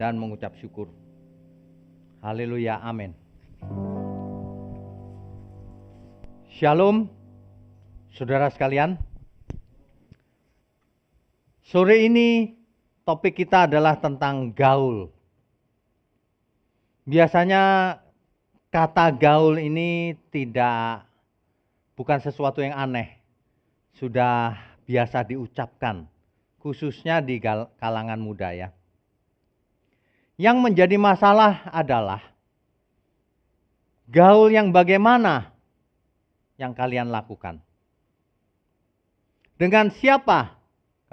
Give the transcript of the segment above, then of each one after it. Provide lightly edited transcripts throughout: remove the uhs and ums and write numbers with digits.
dan mengucap syukur. Haleluya, amin. Shalom, saudara sekalian. Sore ini topik kita adalah tentang gaul. Biasanya kata gaul ini bukan sesuatu yang aneh. Sudah biasa diucapkan, khususnya di kalangan muda ya. Yang menjadi masalah adalah gaul yang bagaimana yang kalian lakukan. Dengan siapa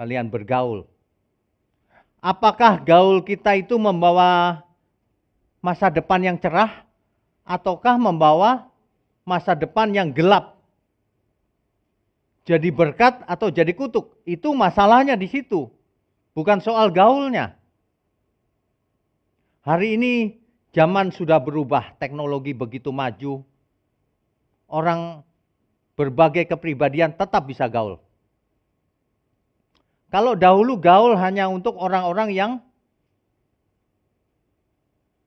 kalian bergaul? Apakah gaul kita itu membawa masa depan yang cerah ataukah membawa masa depan yang gelap? Jadi berkat atau jadi kutuk? Itu masalahnya di situ. Bukan soal gaulnya. Hari ini zaman sudah berubah, teknologi begitu maju. Orang berbagai kepribadian tetap bisa gaul. Kalau dahulu gaul hanya untuk orang-orang yang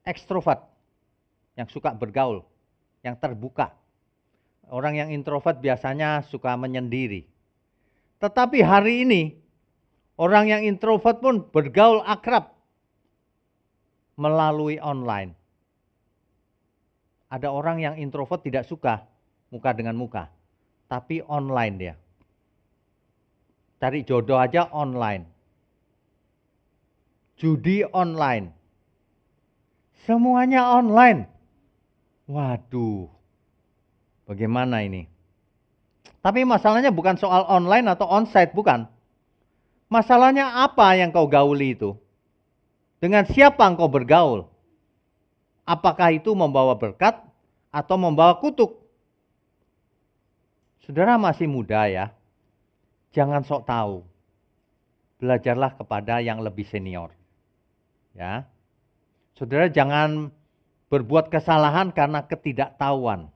ekstrovert, yang suka bergaul, yang terbuka. Orang yang introvert biasanya suka menyendiri. Tetapi hari ini, orang yang introvert pun bergaul akrab melalui online. Ada orang yang introvert tidak suka muka dengan muka, tapi online dia. Cari jodoh aja online. Judi online. Semuanya online. Waduh, bagaimana ini? Tapi masalahnya bukan soal online atau onsite, bukan. Masalahnya apa yang kau gauli itu? Dengan siapa engkau bergaul? Apakah itu membawa berkat atau membawa kutuk? Saudara masih muda ya, jangan sok tahu. Belajarlah kepada yang lebih senior. Ya. Saudara jangan berbuat kesalahan karena ketidaktahuan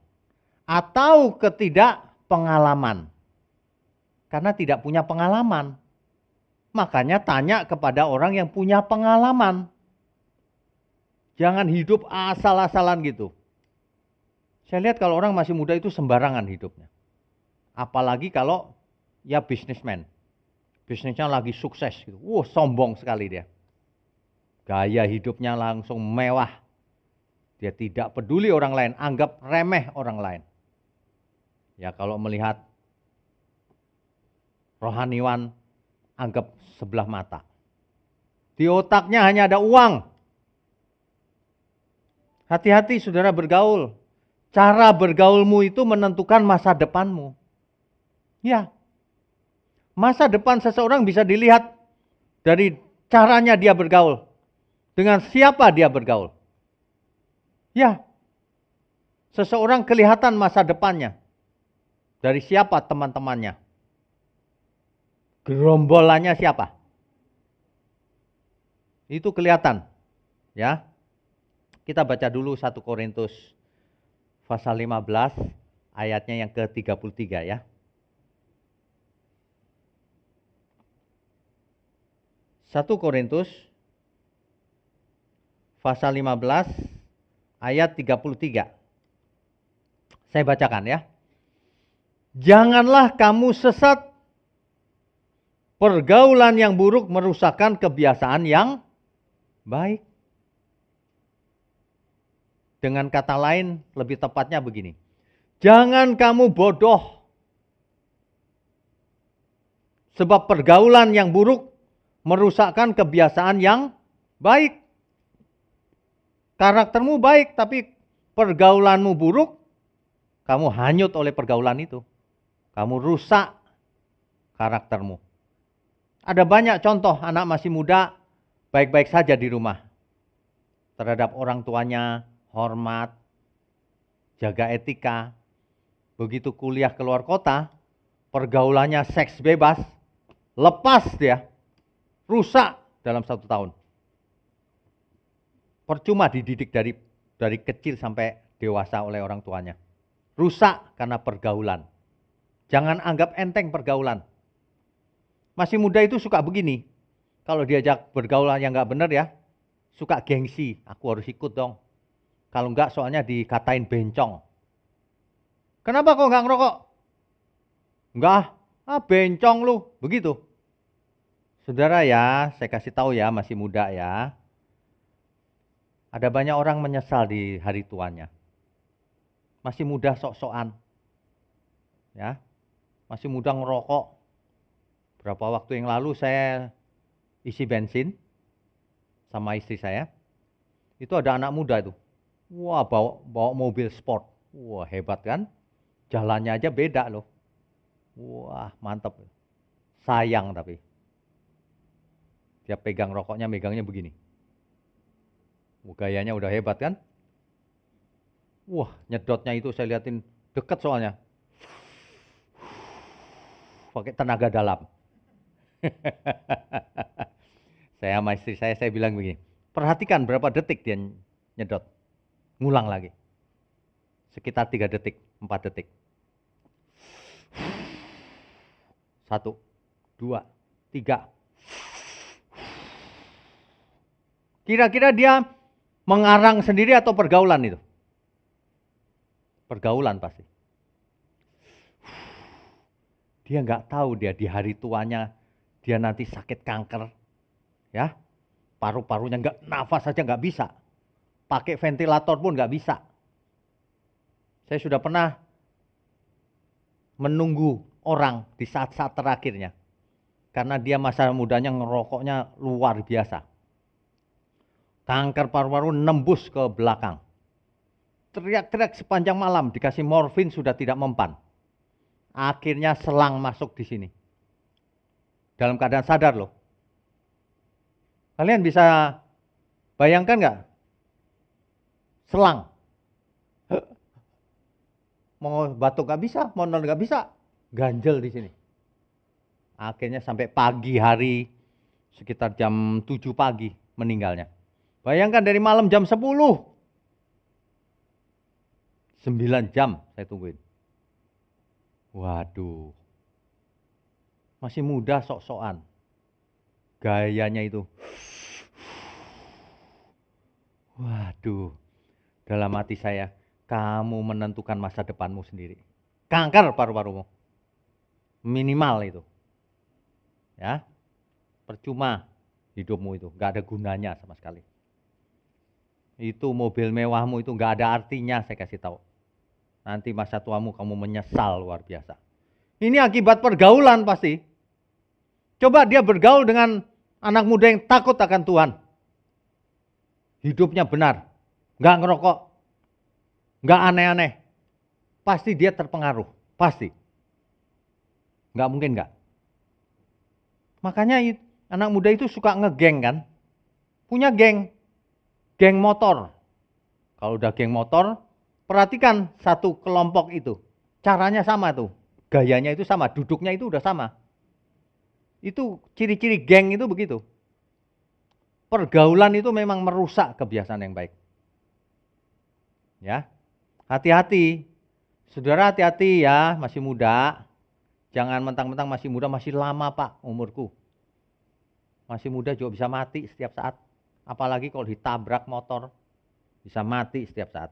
atau ketidakpengalaman. Karena tidak punya pengalaman. Makanya tanya kepada orang yang punya pengalaman. Jangan hidup asal-asalan gitu. Saya lihat kalau orang masih muda itu sembarangan hidupnya. Apalagi kalau ya bisnismen. Bisnisnya lagi sukses gitu. Sombong sekali dia. Gaya hidupnya langsung mewah. Dia tidak peduli orang lain, anggap remeh orang lain. Ya kalau melihat rohaniwan, anggap sebelah mata. Di otaknya hanya ada uang. Hati-hati saudara bergaul. Cara bergaulmu itu menentukan masa depanmu. Ya. Masa depan seseorang bisa dilihat dari caranya dia bergaul. Dengan siapa dia bergaul. Ya. Seseorang kelihatan masa depannya. Dari siapa teman-temannya. Gerombolannya siapa? Itu kelihatan. Ya. Kita baca dulu 1 Korintus pasal 15 ayatnya yang ke-33 ya. 1 Korintus pasal 15 ayat 33. Saya bacakan ya. Janganlah kamu sesat. Pergaulan yang buruk merusakkan kebiasaan yang baik. Dengan kata lain, lebih tepatnya begini. Jangan kamu bodoh. Sebab pergaulan yang buruk merusakkan kebiasaan yang baik. Karaktermu baik, tapi pergaulanmu buruk, kamu hanyut oleh pergaulan itu. Kamu rusak karaktermu. Ada banyak contoh anak masih muda baik-baik saja di rumah. Terhadap orang tuanya, hormat, jaga etika. Begitu kuliah keluar kota, pergaulannya seks bebas, lepas dia, rusak dalam 1 tahun. Percuma dididik dari kecil sampai dewasa oleh orang tuanya. Rusak karena pergaulan. Jangan anggap enteng pergaulan. Masih muda itu suka begini. Kalau diajak bergaulan yang nggak benar ya, suka gengsi, aku harus ikut dong. Kalau enggak soalnya dikatain bencong. Kenapa kok enggak ngerokok? Enggak, bencong lu, begitu. Saudara ya, saya kasih tahu ya, masih muda ya. Ada banyak orang menyesal di hari tuanya. Masih muda sok-sokan. Ya. Masih muda ngerokok. Berapa waktu yang lalu saya isi bensin sama istri saya. Itu ada anak muda itu. Wah, bawa mobil sport. Wah, hebat kan? Jalannya aja beda loh. Wah, mantap. Sayang tapi. Dia pegang rokoknya, megangnya begini. Gayanya udah hebat kan? Wah, nyedotnya itu saya liatin deket soalnya. Pakai tenaga dalam. Saya sama istri saya bilang begini. Perhatikan berapa detik dia nyedot. Ngulang lagi. Sekitar 3 detik, 4 detik. 1, 2, 3. Kira-kira dia mengarang sendiri atau pergaulan itu? Pergaulan pasti. Dia nggak tahu dia di hari tuanya dia nanti sakit kanker, ya, paru-parunya nggak, nafas saja nggak bisa, pakai ventilator pun nggak bisa. Saya sudah pernah menunggu orang di saat-saat terakhirnya, karena dia masa mudanya ngerokoknya luar biasa. Kanker paru-paru nembus ke belakang. Teriak-teriak sepanjang malam, dikasih morfin sudah tidak mempan. Akhirnya selang masuk di sini. Dalam keadaan sadar loh. Kalian bisa bayangkan nggak? Selang. Mau batuk nggak bisa, mau nol nggak bisa. Ganjel di sini. Akhirnya sampai pagi hari, sekitar jam 7 pagi meninggalnya. Bayangkan dari malam jam 10. 9 jam saya tungguin. Waduh. Masih muda sok-sokan. Gayanya itu. Waduh. Dalam hati saya, kamu menentukan masa depanmu sendiri. Kanker paru-parumu. Minimal itu. Ya. Percuma hidupmu itu, nggak ada gunanya sama sekali. Itu mobil mewahmu itu nggak ada artinya, saya kasih tahu. Nanti masa tuamu kamu menyesal luar biasa. Ini akibat pergaulan pasti. Coba dia bergaul dengan anak muda yang takut akan Tuhan. Hidupnya benar, nggak ngerokok, nggak aneh-aneh. Pasti dia terpengaruh, pasti. Nggak mungkin nggak. Makanya anak muda itu suka ngegeng kan. Punya geng. Geng motor. Kalau udah geng motor, perhatikan satu kelompok itu. Caranya sama tuh. Gayanya itu sama, duduknya itu udah sama. Itu ciri-ciri geng itu begitu. Pergaulan itu memang merusak kebiasaan yang baik. Ya. Hati-hati. Saudara hati-hati ya, masih muda. Jangan mentang-mentang masih muda, masih lama Pak umurku. Masih muda juga bisa mati setiap saat. Apalagi kalau ditabrak motor, bisa mati setiap saat.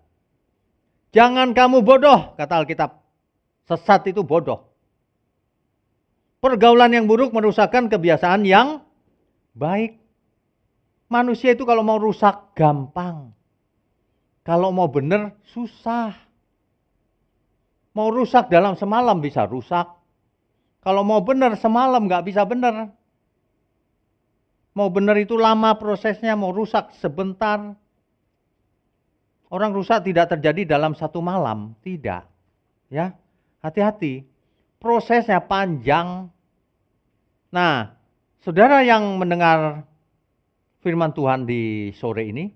Jangan kamu bodoh, kata Alkitab. Sesat itu bodoh. Pergaulan yang buruk merusakkan kebiasaan yang baik. Manusia itu kalau mau rusak gampang. Kalau mau benar susah. Mau rusak dalam semalam bisa rusak. Kalau mau benar semalam nggak bisa benar. Mau benar itu lama prosesnya, mau rusak sebentar. Orang rusak tidak terjadi dalam satu malam, tidak. Ya, hati-hati. Prosesnya panjang. Nah, saudara yang mendengar firman Tuhan di sore ini,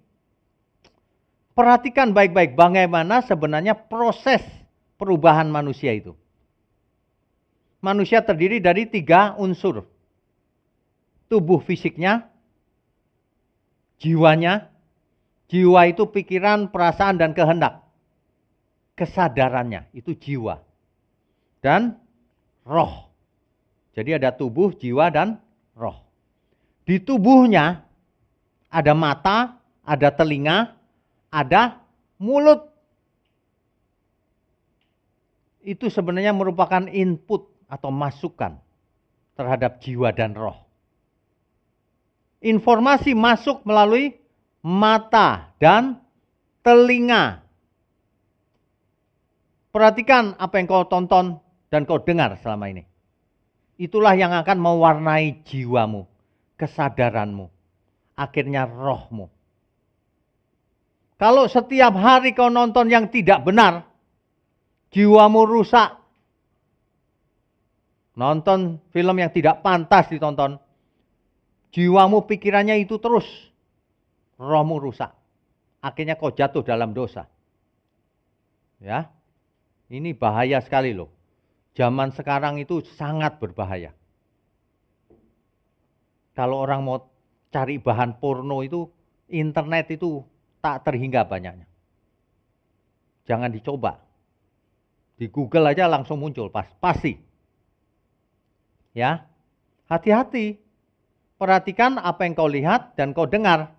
perhatikan baik-baik bagaimana sebenarnya proses perubahan manusia itu. Manusia terdiri dari 3 unsur. Tubuh fisiknya, jiwanya. Jiwa itu pikiran, perasaan, dan kehendak. Kesadarannya itu jiwa. Dan roh. Jadi ada tubuh, jiwa, dan roh. Di tubuhnya Ada mata, ada telinga, ada mulut. Itu sebenarnya merupakan input atau masukan terhadap jiwa dan roh. Informasi masuk melalui mata dan telinga. Perhatikan apa yang kau tonton dan kau dengar selama ini. Itulah yang akan mewarnai jiwamu, kesadaranmu, akhirnya rohmu. Kalau setiap hari kau nonton yang tidak benar, jiwamu rusak. Nonton film yang tidak pantas ditonton, jiwamu pikirannya itu terus, rohmu rusak. Akhirnya kau jatuh dalam dosa. Ya, ini bahaya sekali loh. Zaman sekarang itu sangat berbahaya. Kalau orang mau cari bahan porno itu, internet itu tak terhingga banyaknya. Jangan dicoba. Di Google aja langsung muncul, pasti. Ya, hati-hati. Perhatikan apa yang kau lihat dan kau dengar.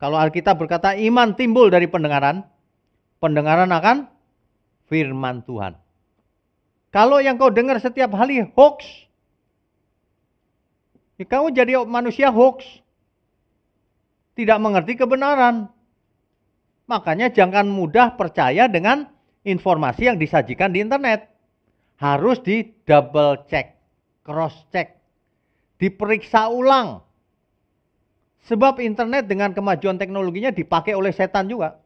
Kalau Alkitab berkata iman timbul dari pendengaran, pendengaran akan firman Tuhan. Kalau yang kau dengar setiap hari hoax, ya kamu jadi manusia hoax. Tidak mengerti kebenaran. Makanya jangan mudah percaya dengan informasi yang disajikan di internet. Harus di double check, cross check, diperiksa ulang. Sebab internet dengan kemajuan teknologinya dipakai oleh setan juga.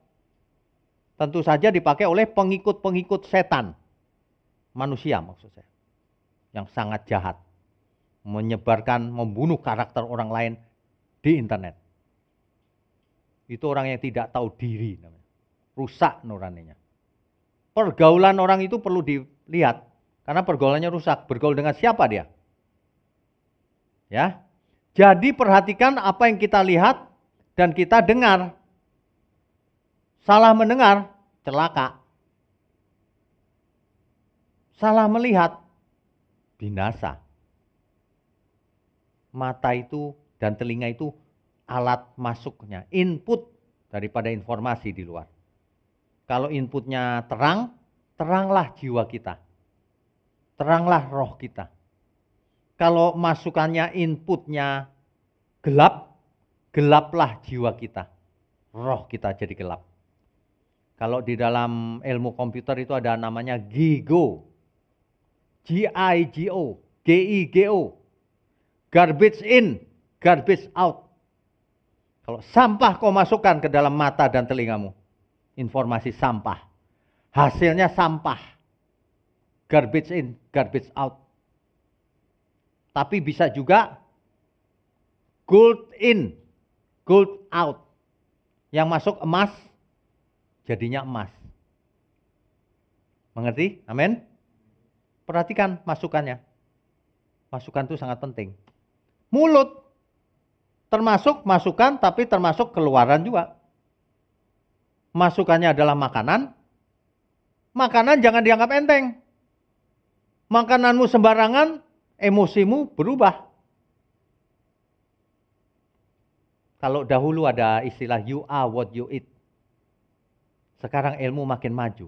Tentu saja dipakai oleh pengikut-pengikut setan. Manusia maksud saya. Yang sangat jahat. Menyebarkan, membunuh karakter orang lain di internet. Itu orang yang tidak tahu diri. Rusak nuraninya. Pergaulan orang itu perlu dilihat. Karena pergaulannya rusak. Bergaul dengan siapa dia? Ya. Jadi perhatikan apa yang kita lihat dan kita dengar. Salah mendengar, celaka. Salah melihat, binasa. Mata itu dan telinga itu alat masuknya, input daripada informasi di luar. Kalau inputnya terang, teranglah jiwa kita. Teranglah roh kita. Kalau masukannya, inputnya gelap, gelaplah jiwa kita. Roh kita jadi gelap. Kalau di dalam ilmu komputer itu ada namanya GIGO. G-I-G-O. G-I-G-O. Garbage in, garbage out. Kalau sampah kau masukkan ke dalam mata dan telingamu, informasi sampah. Hasilnya sampah. Garbage in, garbage out. Tapi bisa juga gold in, gold out. Yang masuk emas, jadinya emas. Mengerti? Amin? Perhatikan masukannya. Masukan itu sangat penting. Mulut termasuk masukan, tapi termasuk keluaran juga. Masukannya adalah makanan. Makanan jangan dianggap enteng. Makananmu sembarangan, emosimu berubah. Kalau dahulu ada istilah you are what you eat. Sekarang ilmu makin maju.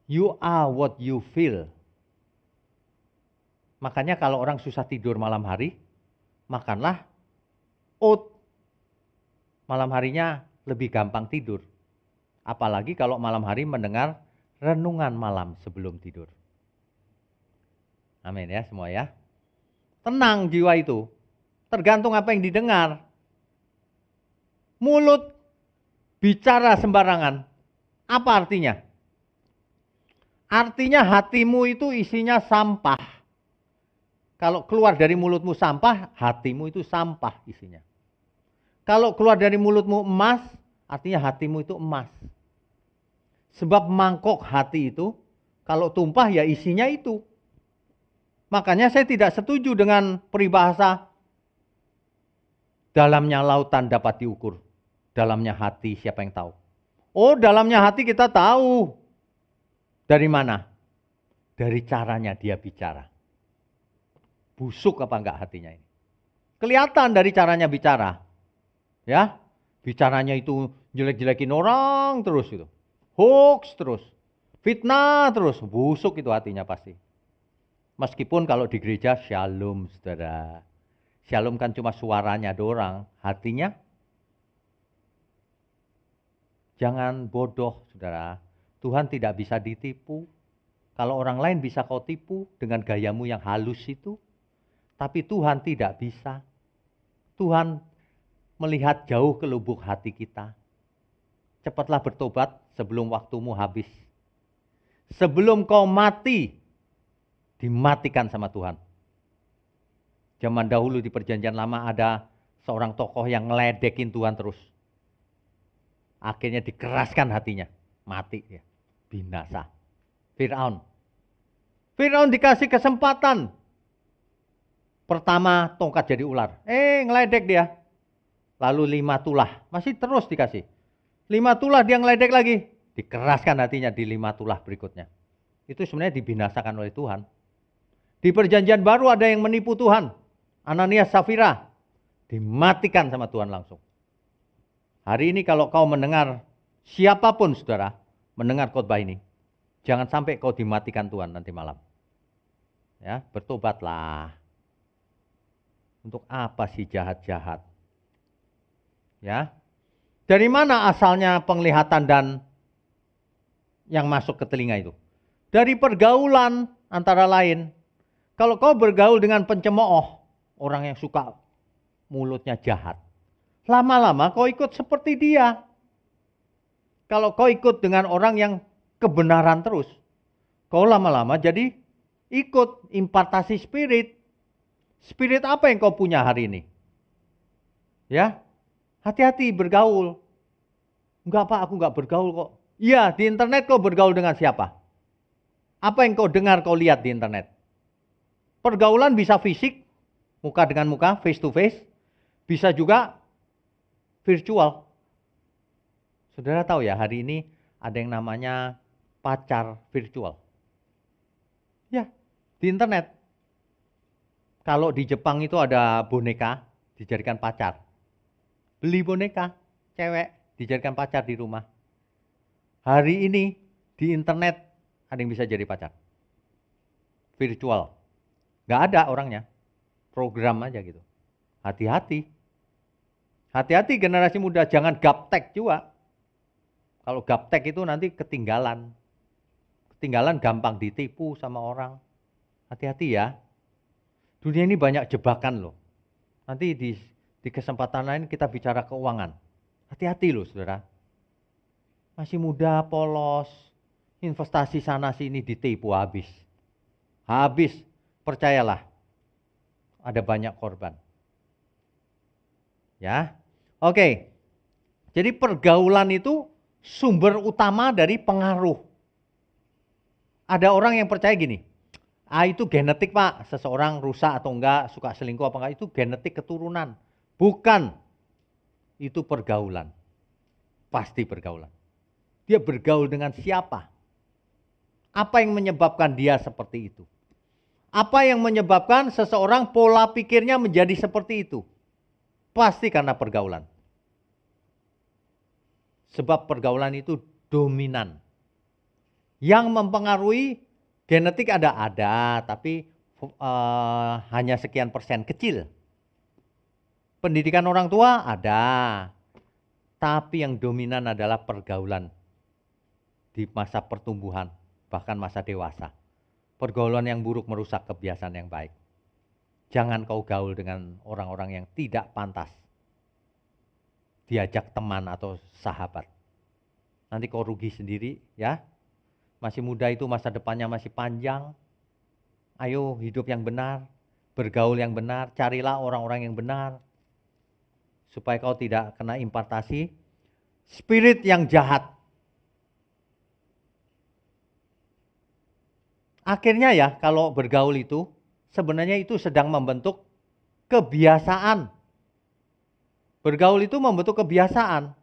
You are what you feel. Makanya kalau orang susah tidur malam hari, makanlah oat. Malam harinya lebih gampang tidur. Apalagi kalau malam hari mendengar renungan malam sebelum tidur. Amin ya semua ya. Tenang jiwa itu. Tergantung apa yang didengar. Mulut bicara sembarangan. Apa artinya? Artinya hatimu itu isinya sampah. Kalau keluar dari mulutmu sampah, hatimu itu sampah isinya. Kalau keluar dari mulutmu emas, artinya hatimu itu emas. Sebab mangkok hati itu, kalau tumpah ya isinya itu. Makanya saya tidak setuju dengan peribahasa dalamnya lautan dapat diukur. Dalamnya hati siapa yang tahu? Oh, dalamnya hati kita tahu. Dari mana? Dari caranya dia bicara. Busuk apa enggak hatinya ini? Kelihatan dari caranya bicara. Ya, bicaranya itu jelek-jelekin orang terus itu. Hoax terus. Fitnah terus. Busuk itu hatinya pasti. Meskipun kalau di gereja shalom, saudara. Shalom kan cuma suaranya doang. Hatinya jangan bodoh, saudara. Tuhan tidak bisa ditipu. Kalau orang lain bisa kau tipu dengan gayamu yang halus itu. Tapi Tuhan tidak bisa. Tuhan melihat jauh ke lubuk hati kita. Cepatlah bertobat sebelum waktumu habis. Sebelum kau mati, dimatikan sama Tuhan. Zaman dahulu di perjanjian lama ada seorang tokoh yang ngeledekin Tuhan terus. Akhirnya dikeraskan hatinya. Mati ya. Binasa. Fir'aun. Fir'aun dikasih kesempatan. Pertama tongkat jadi ular. Ngeledek dia. Lalu 5 tulah. Masih terus dikasih. 5 tulah dia ngeledek lagi. Dikeraskan hatinya di 5 tulah berikutnya. Itu sebenarnya dibinasakan oleh Tuhan. Di perjanjian baru ada yang menipu Tuhan. Ananias Safira. Dimatikan sama Tuhan langsung. Hari ini kalau kau mendengar, siapapun saudara, mendengar khotbah ini, jangan sampai kau dimatikan Tuhan nanti malam. Ya, bertobatlah. Untuk apa sih jahat-jahat? Ya. Dari mana asalnya penglihatan dan yang masuk ke telinga itu? Dari pergaulan antara lain. Kalau kau bergaul dengan pencemooh, orang yang suka mulutnya jahat, lama-lama kau ikut seperti dia. Kalau kau ikut dengan orang yang kebenaran terus, kau lama-lama jadi ikut impartasi spirit. Spirit apa yang kau punya hari ini? Ya, hati-hati bergaul. Enggak Pak, aku enggak bergaul kok. Iya, di internet kau bergaul dengan siapa? Apa yang kau dengar, kau lihat di internet? Pergaulan bisa fisik, muka dengan muka, face to face. Bisa juga virtual. Saudara tahu ya, hari ini ada yang namanya pacar virtual. Ya, di internet. Kalau di Jepang itu ada boneka, dijadikan pacar. Beli boneka, cewek, dijadikan pacar di rumah. Hari ini di internet ada yang bisa jadi pacar. Virtual. Nggak ada orangnya. Program aja gitu. Hati-hati. Hati-hati generasi muda, jangan gaptek juga. Kalau gaptek itu nanti ketinggalan. Ketinggalan gampang ditipu sama orang. Hati-hati ya. Dunia ini banyak jebakan loh. Nanti di kesempatan lain kita bicara keuangan. Hati-hati loh saudara. Masih muda, polos. Investasi sana sini ditipu habis. Habis, percayalah. Ada banyak korban. Ya, oke. Jadi pergaulan itu sumber utama dari pengaruh. Ada orang yang percaya gini, itu genetik Pak, seseorang rusak atau enggak, suka selingkuh apa enggak, itu genetik keturunan. Bukan, itu pergaulan. Pasti pergaulan. Dia bergaul dengan siapa? Apa yang menyebabkan dia seperti itu? Apa yang menyebabkan seseorang pola pikirnya menjadi seperti itu? Pasti karena pergaulan. Sebab pergaulan itu dominan. Yang mempengaruhi genetik ada, tapi hanya sekian persen kecil. Pendidikan orang tua ada, tapi yang dominan adalah pergaulan di masa pertumbuhan, bahkan masa dewasa. Pergaulan yang buruk merusak kebiasaan yang baik. Jangan kau gaul dengan orang-orang yang tidak pantas diajak teman atau sahabat. Nanti kau rugi sendiri ya. Masih muda itu masa depannya masih panjang. Ayo hidup yang benar, bergaul yang benar, carilah orang-orang yang benar. Supaya kau tidak kena impartasi spirit yang jahat. Akhirnya ya kalau bergaul itu sebenarnya itu sedang membentuk kebiasaan. Bergaul itu membentuk kebiasaan.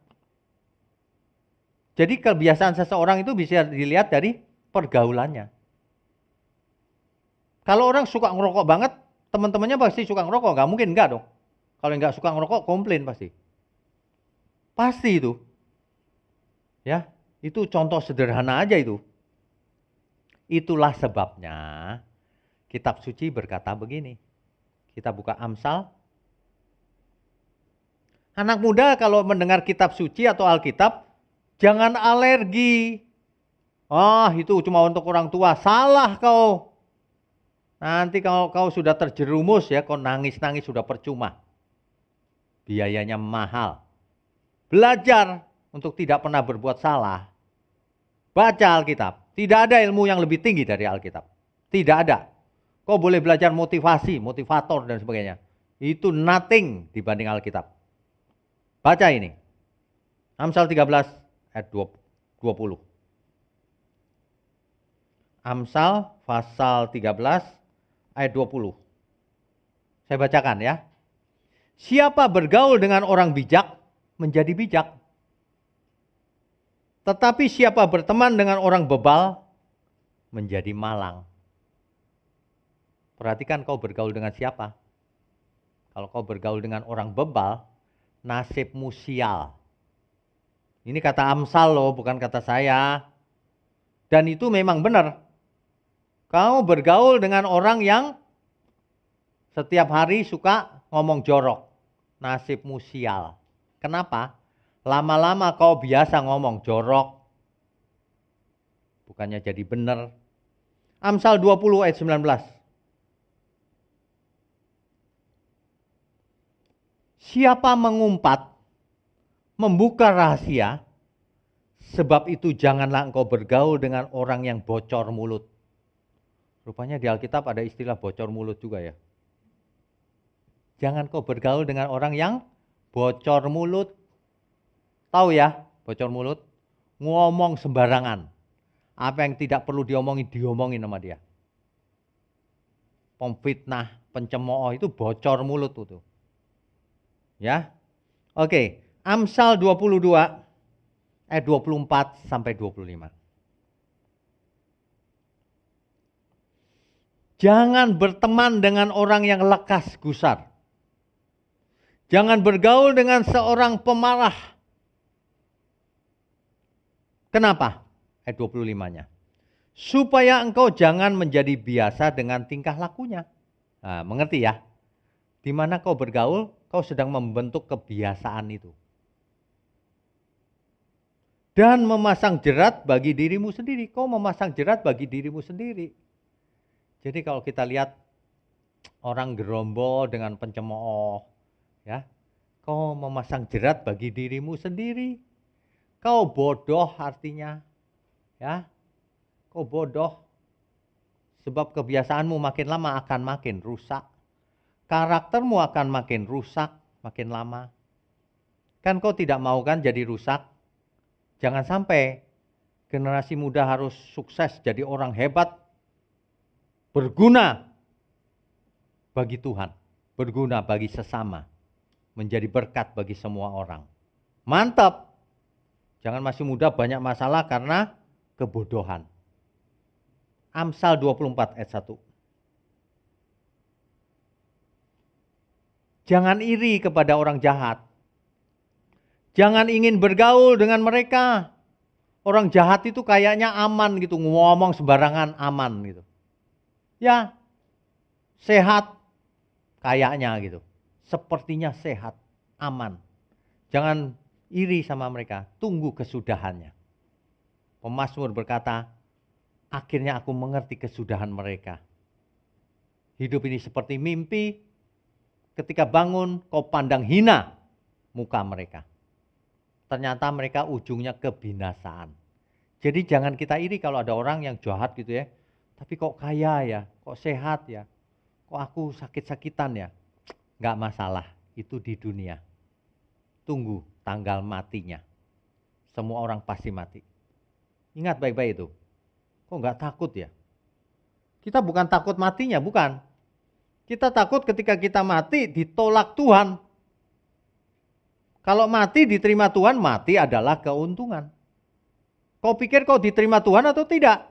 Jadi kebiasaan seseorang itu bisa dilihat dari pergaulannya. Kalau orang suka ngerokok banget, teman-temannya pasti suka ngerokok. Nggak mungkin enggak dong. Kalau nggak suka ngerokok, komplain pasti. Pasti itu. Ya, itu contoh sederhana aja itu. Itulah sebabnya kitab suci berkata begini. Kita buka Amsal. Anak muda kalau mendengar kitab suci atau Alkitab, jangan alergi. Itu cuma untuk orang tua. Salah kau. Nanti kalau kau sudah terjerumus ya, kau nangis-nangis sudah percuma. Biayanya mahal. Belajar untuk tidak pernah berbuat salah. Baca Alkitab. Tidak ada ilmu yang lebih tinggi dari Alkitab. Tidak ada. Kau boleh belajar motivasi, motivator dan sebagainya. Itu nothing dibanding Alkitab. Baca ini. Amsal 13 ayat 20. Amsal pasal 13 ayat 20. Saya bacakan ya. Siapa bergaul dengan orang bijak menjadi bijak. Tetapi siapa berteman dengan orang bebal menjadi malang. Perhatikan kau bergaul dengan siapa. Kalau kau bergaul dengan orang bebal, nasibmu sial. Ini kata Amsal loh, bukan kata saya. Dan itu memang benar. Kau bergaul dengan orang yang setiap hari suka ngomong jorok. Nasibmu sial. Kenapa? Lama-lama kau biasa ngomong jorok. Bukannya jadi benar. Amsal 20 ayat 19. Siapa mengumpat, membuka rahasia, sebab itu janganlah engkau bergaul dengan orang yang bocor mulut. Rupanya di Alkitab ada istilah bocor mulut juga ya. Jangan kau bergaul dengan orang yang bocor mulut. Tahu ya, bocor mulut? Ngomong sembarangan. Apa yang tidak perlu diomongin sama dia. Pemfitnah, pencemooh itu bocor mulut itu. Ya. Oke, Amsal 22 ayat 24 sampai 25. Jangan berteman dengan orang yang lekas gusar. Jangan bergaul dengan seorang pemarah. Kenapa? Ayat 25-nya. Supaya engkau jangan menjadi biasa dengan tingkah lakunya. Nah, mengerti ya? Di mana kau bergaul, kau sedang membentuk kebiasaan itu. Dan memasang jerat bagi dirimu sendiri. Kau memasang jerat bagi dirimu sendiri. Jadi kalau kita lihat orang gerombol dengan pencemooh, ya, kau memasang jerat bagi dirimu sendiri. Kau bodoh artinya, ya, kau bodoh. Sebab kebiasaanmu makin lama akan makin rusak. Karaktermu akan makin rusak, makin lama. Kan kau tidak mau kan jadi rusak? Jangan sampai generasi muda harus sukses jadi orang hebat, berguna bagi Tuhan, berguna bagi sesama, menjadi berkat bagi semua orang. Mantap. Jangan masih muda banyak masalah karena kebodohan. Amsal 24 ayat 1. Jangan iri kepada orang jahat. Jangan ingin bergaul dengan mereka. Orang jahat itu kayaknya aman gitu, ngomong sembarangan aman gitu. Ya, sehat kayaknya gitu. Sepertinya sehat, aman. Jangan iri sama mereka, tunggu kesudahannya. Pemazmur berkata, akhirnya aku mengerti kesudahan mereka. Hidup ini seperti mimpi, ketika bangun kau pandang hina muka mereka. Ternyata mereka ujungnya kebinasaan. Jadi jangan kita iri kalau ada orang yang jahat gitu ya. Tapi kok kaya ya, kok sehat ya, kok aku sakit-sakitan ya. Nggak masalah, itu di dunia. Tunggu tanggal matinya. Semua orang pasti mati. Ingat baik-baik itu. Kok nggak takut ya? Kita bukan takut matinya, bukan. Kita takut ketika kita mati ditolak Tuhan. Kalau mati diterima Tuhan, mati adalah keuntungan. Kau pikir kau diterima Tuhan atau tidak?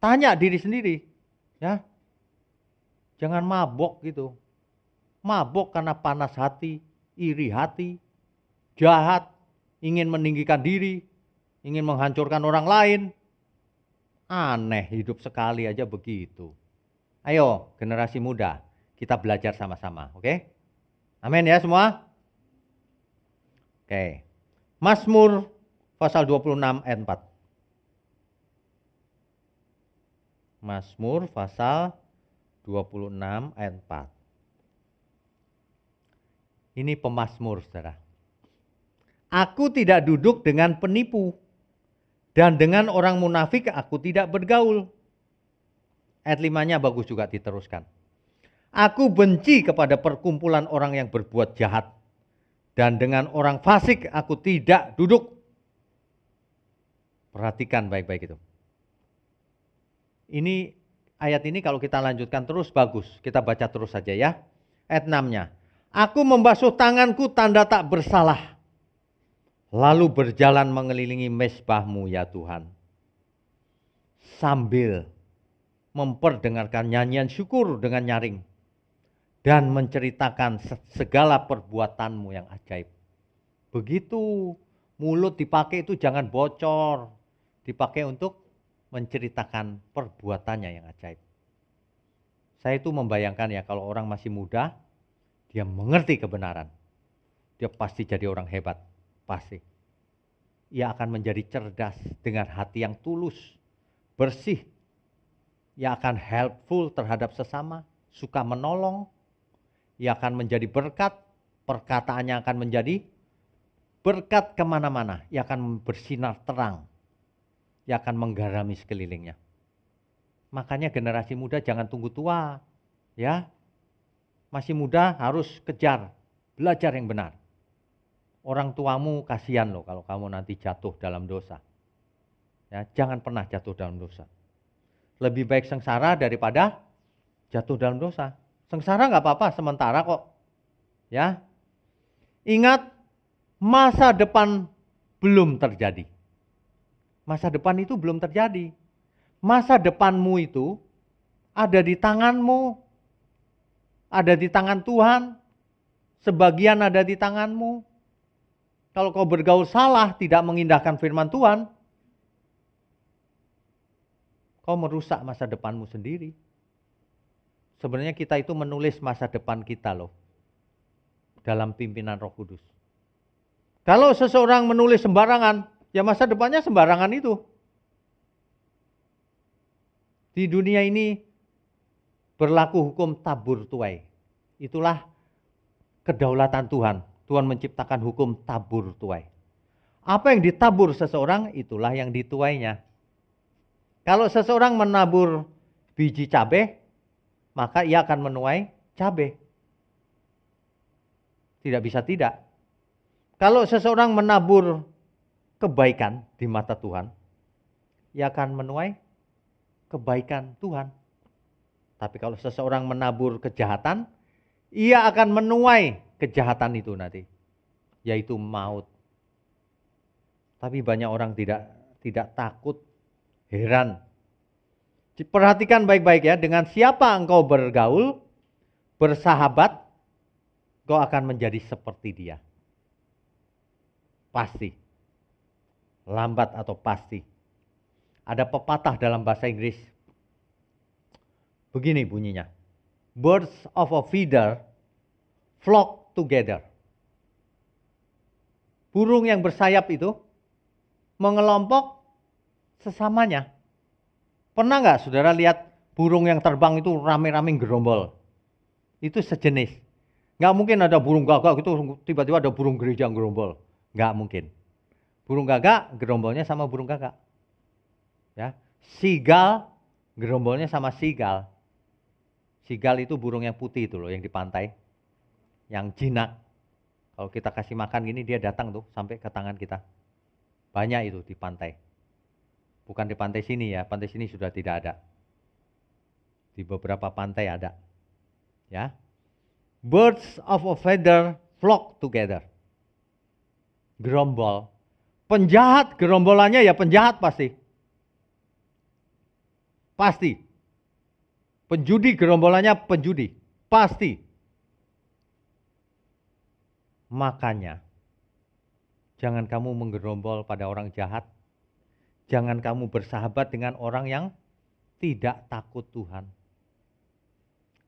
Tanya diri sendiri. Ya. Jangan mabok gitu. Mabok karena panas hati. iri hati, jahat, ingin meninggikan diri, ingin menghancurkan orang lain. Aneh, hidup sekali aja begitu. Ayo generasi muda, kita belajar sama-sama, oke? Amin ya semua? Oke. Mazmur pasal 26 ayat 4. Mazmur pasal 26 ayat 4. Ini pemazmur, saudara. Aku tidak duduk dengan penipu, dan dengan orang munafik aku tidak bergaul. Ayat 5-nya bagus juga diteruskan. Aku benci kepada perkumpulan orang yang berbuat jahat, dan dengan orang fasik aku tidak duduk. Perhatikan baik-baik itu. Ini ayat ini kalau kita lanjutkan terus bagus. Kita baca terus saja ya. Ayat 6-nya. Aku membasuh tanganku tanda tak bersalah, lalu berjalan mengelilingi mezbahmu ya Tuhan, sambil memperdengarkan nyanyian syukur dengan nyaring dan menceritakan segala perbuatanmu yang ajaib. Begitu, mulut dipakai itu jangan bocor, dipakai untuk menceritakan perbuatannya yang ajaib. Saya itu membayangkan ya, kalau orang masih muda, dia mengerti kebenaran, dia pasti jadi orang hebat, pasti. Ia akan menjadi cerdas dengan hati yang tulus, bersih. Ia akan helpful terhadap sesama, suka menolong. Ia akan menjadi berkat, perkataannya akan menjadi berkat kemana-mana. Ia akan bersinar terang. Ia akan menggarami sekelilingnya. Makanya generasi muda jangan tunggu tua. Ya, masih muda harus kejar, belajar yang benar. Orang tuamu kasihan loh kalau kamu nanti jatuh dalam dosa. Ya, jangan pernah jatuh dalam dosa. Lebih baik sengsara daripada jatuh dalam dosa. Sengsara nggak apa-apa, sementara kok. Ya, ingat masa depan belum terjadi. Masa depan itu belum terjadi. Masa depanmu itu ada di tanganmu, ada di tangan Tuhan. Sebagian ada di tanganmu. Kalau kau bergaul salah, tidak mengindahkan firman Tuhan, kau merusak masa depanmu sendiri. Sebenarnya kita itu menulis masa depan kita loh, dalam pimpinan Roh Kudus. Kalau seseorang menulis sembarangan, ya masa depannya sembarangan itu. Di dunia ini berlaku hukum tabur tuai. Itulah kedaulatan Tuhan. Tuhan menciptakan hukum tabur tuai. Apa yang ditabur seseorang, itulah yang dituainya. Kalau seseorang menabur biji cabai, maka ia akan menuai cabai. Tidak bisa tidak. Kalau seseorang menabur kebaikan di mata Tuhan, ia akan menuai kebaikan Tuhan. Tapi kalau seseorang menabur kejahatan, ia akan menuai kejahatan itu nanti, yaitu maut. Tapi banyak orang tidak takut, heran. Perhatikan baik-baik ya, dengan siapa engkau bergaul, bersahabat, kau akan menjadi seperti dia. Pasti. Lambat atau pasti. Ada pepatah dalam bahasa Inggris. Begini bunyinya. Birds of a feather flock together. Burung yang bersayap itu mengelompok sesamanya. Pernah nggak saudara lihat burung yang terbang itu rame-rame gerombol? Itu sejenis. Nggak mungkin ada burung gagak gitu tiba-tiba ada burung gereja gerombol. Nggak mungkin. Burung gagak gerombolnya sama burung gagak. Ya, seagull gerombolnya sama seagull. Seagull itu burung yang putih itu loh, yang di pantai, yang jinak. Kalau kita kasih makan gini dia datang tuh sampai ke tangan kita. Banyak itu di pantai. Bukan di pantai sini ya, pantai sini sudah tidak ada. Di beberapa pantai ada. Ya. Birds of a feather flock together. Gerombol. Penjahat gerombolannya ya penjahat pasti. Pasti. Penjudi gerombolannya penjudi. Pasti. Makanya, jangan kamu menggerombol pada orang jahat. Jangan kamu bersahabat dengan orang yang tidak takut Tuhan.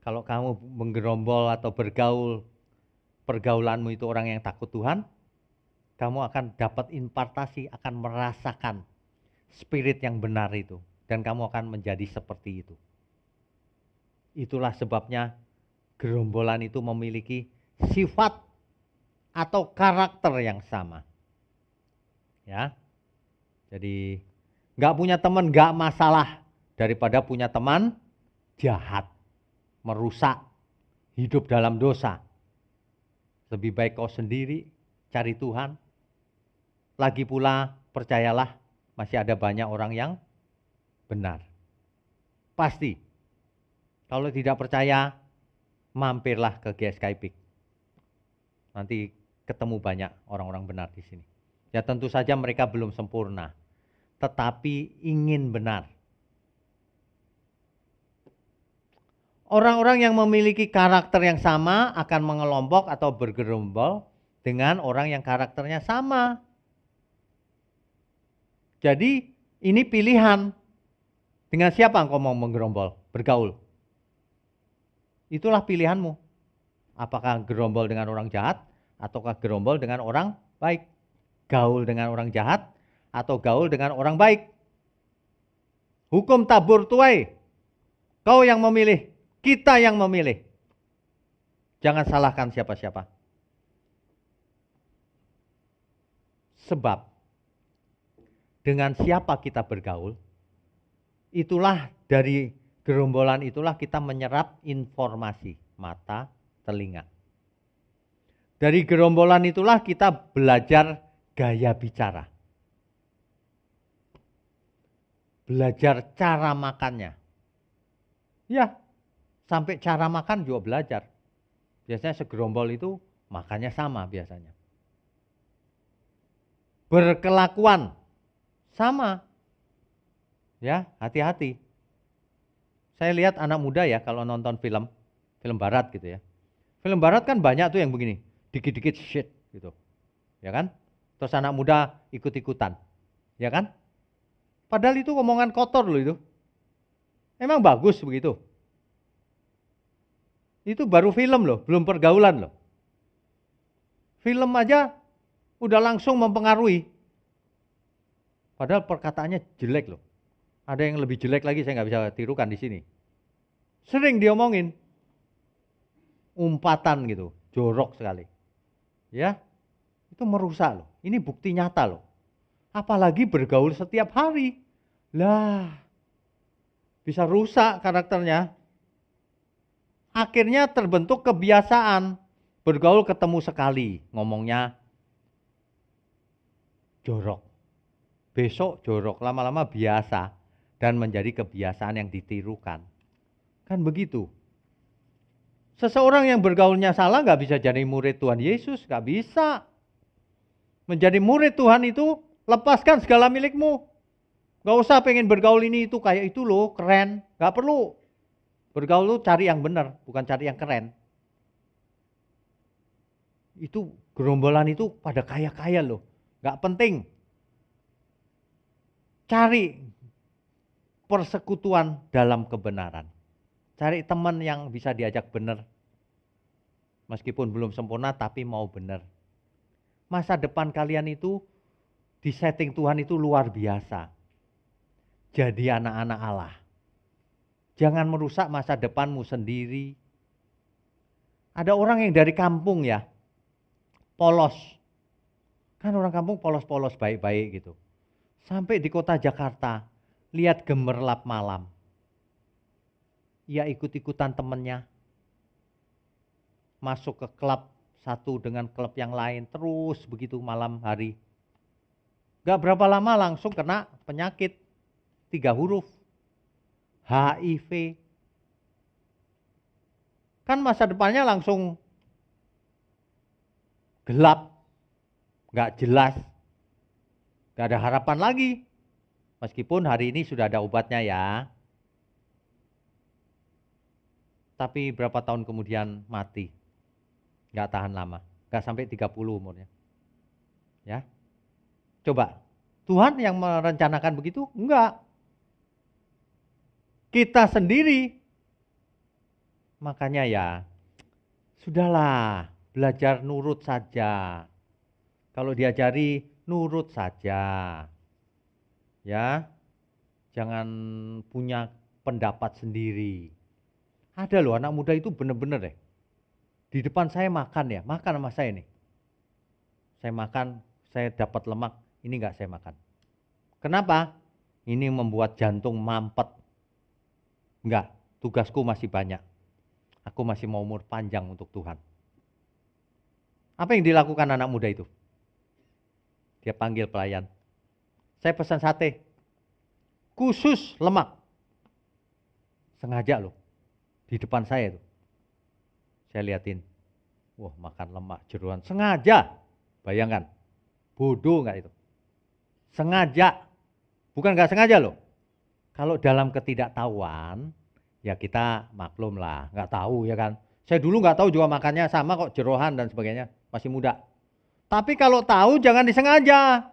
Kalau kamu menggerombol atau bergaul, pergaulanmu itu orang yang takut Tuhan, kamu akan dapat impartasi, akan merasakan spirit yang benar itu. Dan kamu akan menjadi seperti itu. Itulah sebabnya gerombolan itu memiliki sifat atau karakter yang sama. Ya, jadi nggak punya teman nggak masalah daripada punya teman jahat, merusak, hidup dalam dosa. Lebih baik kau sendiri cari Tuhan. Lagi pula percayalah masih ada banyak orang yang benar. Pasti. Kalau tidak percaya, mampirlah ke GSKI Peak. Nanti ketemu banyak orang-orang benar di sini. Ya tentu saja mereka belum sempurna, tetapi ingin benar. Orang-orang yang memiliki karakter yang sama akan mengelompok atau bergerombol dengan orang yang karakternya sama. Jadi ini pilihan. Dengan siapa engkau mau menggerombol, bergaul? Itulah pilihanmu. Apakah gerombol dengan orang jahat ataukah gerombol dengan orang baik? Gaul dengan orang jahat atau gaul dengan orang baik? Hukum tabur tuai. Kau yang memilih, kita yang memilih. Jangan salahkan siapa-siapa. Sebab dengan siapa kita bergaul, itulah dari gerombolan itulah kita menyerap informasi, mata, telinga. Dari gerombolan itulah kita belajar gaya bicara. Belajar cara makannya. Ya, sampai cara makan juga belajar. Biasanya segerombol itu makannya sama biasanya. Berkelakuan sama. Ya, hati-hati. Saya lihat anak muda ya kalau nonton film barat gitu ya. Film barat kan banyak tuh yang begini, dikit-dikit shit gitu. Ya kan? Terus anak muda ikut-ikutan. Ya kan? Padahal itu omongan kotor loh itu. Emang bagus begitu. Itu baru film loh, belum pergaulan loh. Film aja udah langsung mempengaruhi. Padahal perkataannya jelek loh. Ada yang lebih jelek lagi saya nggak bisa tirukan di sini. Sering diomongin. Umpatan gitu, jorok sekali. Ya, itu merusak loh. Ini bukti nyata loh. Apalagi bergaul setiap hari. Lah, bisa rusak karakternya. Akhirnya terbentuk kebiasaan. Bergaul ketemu sekali, ngomongnya jorok. Besok jorok, lama-lama biasa. Dan menjadi kebiasaan yang ditirukan. Kan begitu. Seseorang yang bergaulnya salah nggak bisa jadi murid Tuhan Yesus, nggak bisa. Menjadi murid Tuhan itu lepaskan segala milikmu. Nggak usah pengen bergaul ini itu kayak itu loh, keren. Nggak perlu. Bergaul lu cari yang benar, bukan cari yang keren. Itu gerombolan itu pada kaya-kaya loh, nggak penting. Cari persekutuan dalam kebenaran. Cari teman yang bisa diajak benar. Meskipun belum sempurna tapi mau benar. Masa depan kalian itu di setting Tuhan itu luar biasa. Jadi anak-anak Allah. Jangan merusak masa depanmu sendiri. Ada orang yang dari kampung ya, polos. Kan orang kampung polos-polos baik-baik gitu. Sampai di kota Jakarta, lihat gemerlap malam. Ia ikut-ikutan temennya. Masuk ke klub satu dengan klub yang lain. Terus begitu malam hari. Gak berapa lama langsung kena penyakit. 3 huruf. HIV. Kan masa depannya langsung gelap. Gak jelas. Gak ada harapan lagi. Meskipun hari ini sudah ada obatnya ya. Tapi berapa tahun kemudian mati. Gak tahan lama. nggak sampai 30 umurnya. Ya, coba, Tuhan yang merencanakan begitu? Enggak. Kita sendiri. Makanya ya, sudahlah, belajar nurut saja. Kalau diajari, nurut saja. Ya, jangan punya pendapat sendiri. Ada loh anak muda itu bener-bener deh. Di depan saya makan ya, makan sama saya nih. Saya makan, saya dapat lemak, ini enggak saya makan. Kenapa? Ini membuat jantung mampet. Enggak, tugasku masih banyak. Aku masih mau umur panjang untuk Tuhan. Apa yang dilakukan anak muda itu? Dia panggil pelayan. Saya pesan sate. Khusus lemak. Sengaja loh. Di depan saya tuh. Saya liatin. Wah, makan lemak jeroan. Sengaja. Bayangkan. Bodoh enggak itu? Sengaja. Bukan enggak sengaja loh. Kalau dalam ketidaktahuan, ya kita maklum lah. Enggak tahu ya kan. Saya dulu enggak tahu juga makannya sama kok, jerohan dan sebagainya. Masih muda. Tapi kalau tahu jangan disengaja.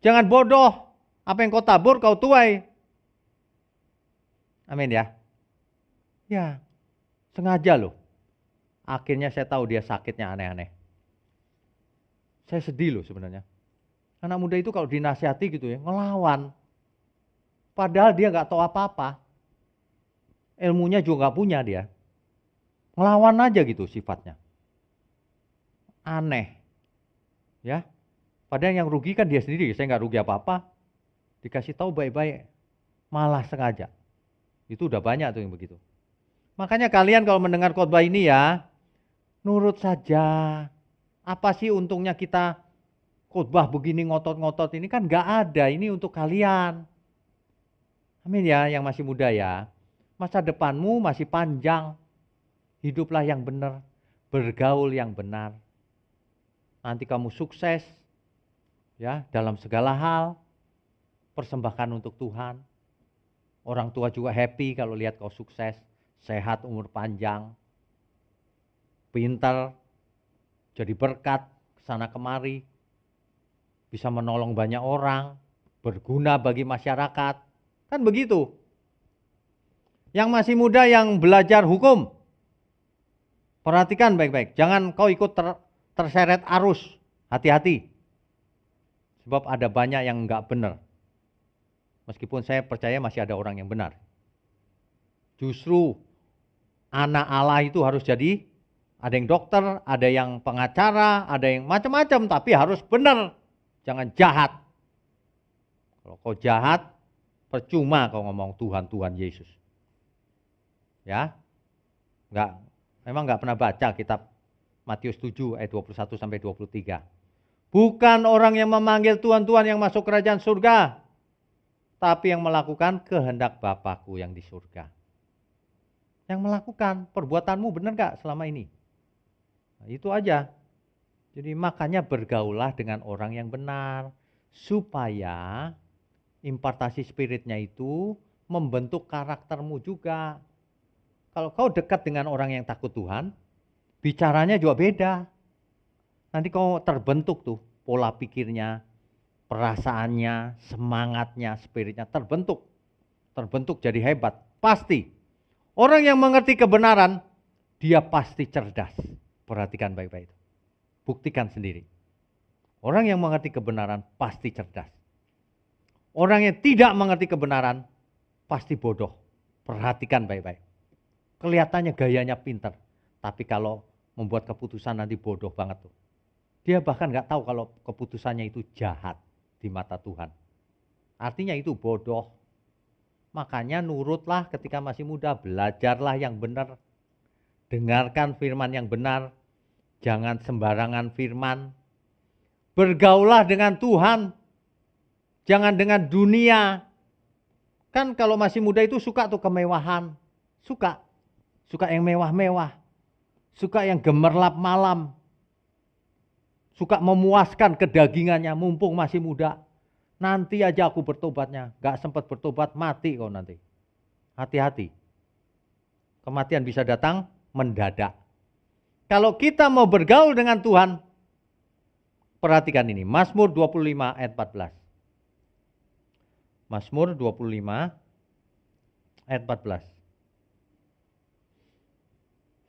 Jangan bodoh. Apa yang kau tabur kau tuai. Amin ya. Ya, sengaja loh. Akhirnya saya tahu dia sakitnya aneh-aneh. Saya sedih loh sebenarnya. Anak muda itu kalau dinasihati gitu ya, ngelawan. Padahal dia nggak tahu apa-apa. Ilmunya juga nggak punya dia. Ngelawan aja gitu sifatnya. Aneh. Ya. Padahal yang rugi kan dia sendiri. Saya nggak rugi apa-apa. Dikasih tahu baik-baik. Malah sengaja. Itu udah banyak tuh yang begitu. Makanya kalian kalau mendengar khotbah ini ya, nurut saja. Apa sih untungnya kita khotbah begini ngotot-ngotot ini kan nggak ada. Ini untuk kalian. Amin ya, yang masih muda ya. Masa depanmu masih panjang. Hiduplah yang benar. Bergaul yang benar. Nanti kamu sukses. Ya, dalam segala hal. Persembahkan untuk Tuhan. Orang tua juga happy kalau lihat kau sukses. Sehat, umur panjang. Pintar. Jadi berkat kesana kemari. Bisa menolong banyak orang. Berguna bagi masyarakat. Kan begitu. Yang masih muda yang belajar hukum. Perhatikan baik-baik. Jangan kau ikut terseret arus. Hati-hati. Sebab ada banyak yang enggak benar. Meskipun saya percaya masih ada orang yang benar. Justru anak Allah itu harus jadi, ada yang dokter, ada yang pengacara, ada yang macam-macam, tapi harus benar. Jangan jahat. Kalau kau jahat, percuma kau ngomong Tuhan, Tuhan Yesus. Ya, memang enggak pernah baca kitab Matius 7 ayat 21 sampai 23. Bukan orang yang memanggil Tuhan, Tuhan yang masuk kerajaan surga. Tapi yang melakukan kehendak Bapakku yang di surga. Yang melakukan perbuatanmu benar gak selama ini? Nah, itu aja. Jadi makanya bergaulah dengan orang yang benar. Supaya impartasi spiritnya itu membentuk karaktermu juga. Kalau kau dekat dengan orang yang takut Tuhan, bicaranya juga beda. Nanti kau terbentuk tuh pola pikirnya, perasaannya, semangatnya, spiritnya terbentuk. Terbentuk jadi hebat. Pasti. Orang yang mengerti kebenaran, dia pasti cerdas. Perhatikan baik-baik. Buktikan sendiri. Orang yang mengerti kebenaran pasti cerdas. Orang yang tidak mengerti kebenaran pasti bodoh. Perhatikan baik-baik. Kelihatannya gayanya pintar. Tapi kalau membuat keputusan nanti bodoh banget tuh. Dia bahkan nggak tahu kalau keputusannya itu jahat di mata Tuhan. Artinya itu bodoh. Makanya nurutlah ketika masih muda. Belajarlah yang benar. Dengarkan firman yang benar. Jangan sembarangan firman. Bergaulah dengan Tuhan. Jangan dengan dunia. Kan kalau masih muda itu suka tuh kemewahan. Suka. Suka yang mewah-mewah. Suka yang gemerlap malam. Suka memuaskan kedagingannya mumpung masih muda. Nanti aja aku bertobatnya. Gak sempat bertobat, mati kau nanti. Hati-hati. Kematian bisa datang mendadak. Kalau kita mau bergaul dengan Tuhan, perhatikan ini, Mazmur 25 ayat 14. Mazmur 25 ayat 14.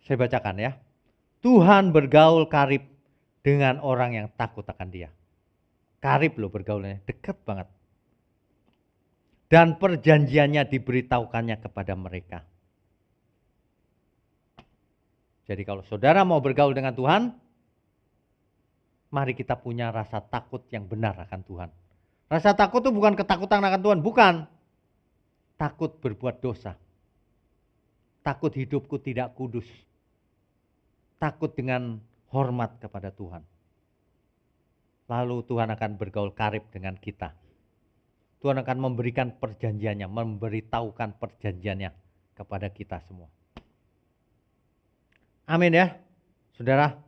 Saya bacakan ya. Tuhan bergaul karib dengan orang yang takut akan Dia. Karib loh bergaulnya, dekat banget. Dan perjanjiannya diberitahukannya kepada mereka. Jadi kalau saudara mau bergaul dengan Tuhan, mari kita punya rasa takut yang benar akan Tuhan. Rasa takut itu bukan ketakutan akan Tuhan, bukan. Takut berbuat dosa. Takut hidupku tidak kudus. Takut dengan hormat kepada Tuhan. Lalu Tuhan akan bergaul karib dengan kita. Tuhan akan memberikan perjanjiannya, memberitahukan perjanjiannya kepada kita semua. Amin ya, saudara.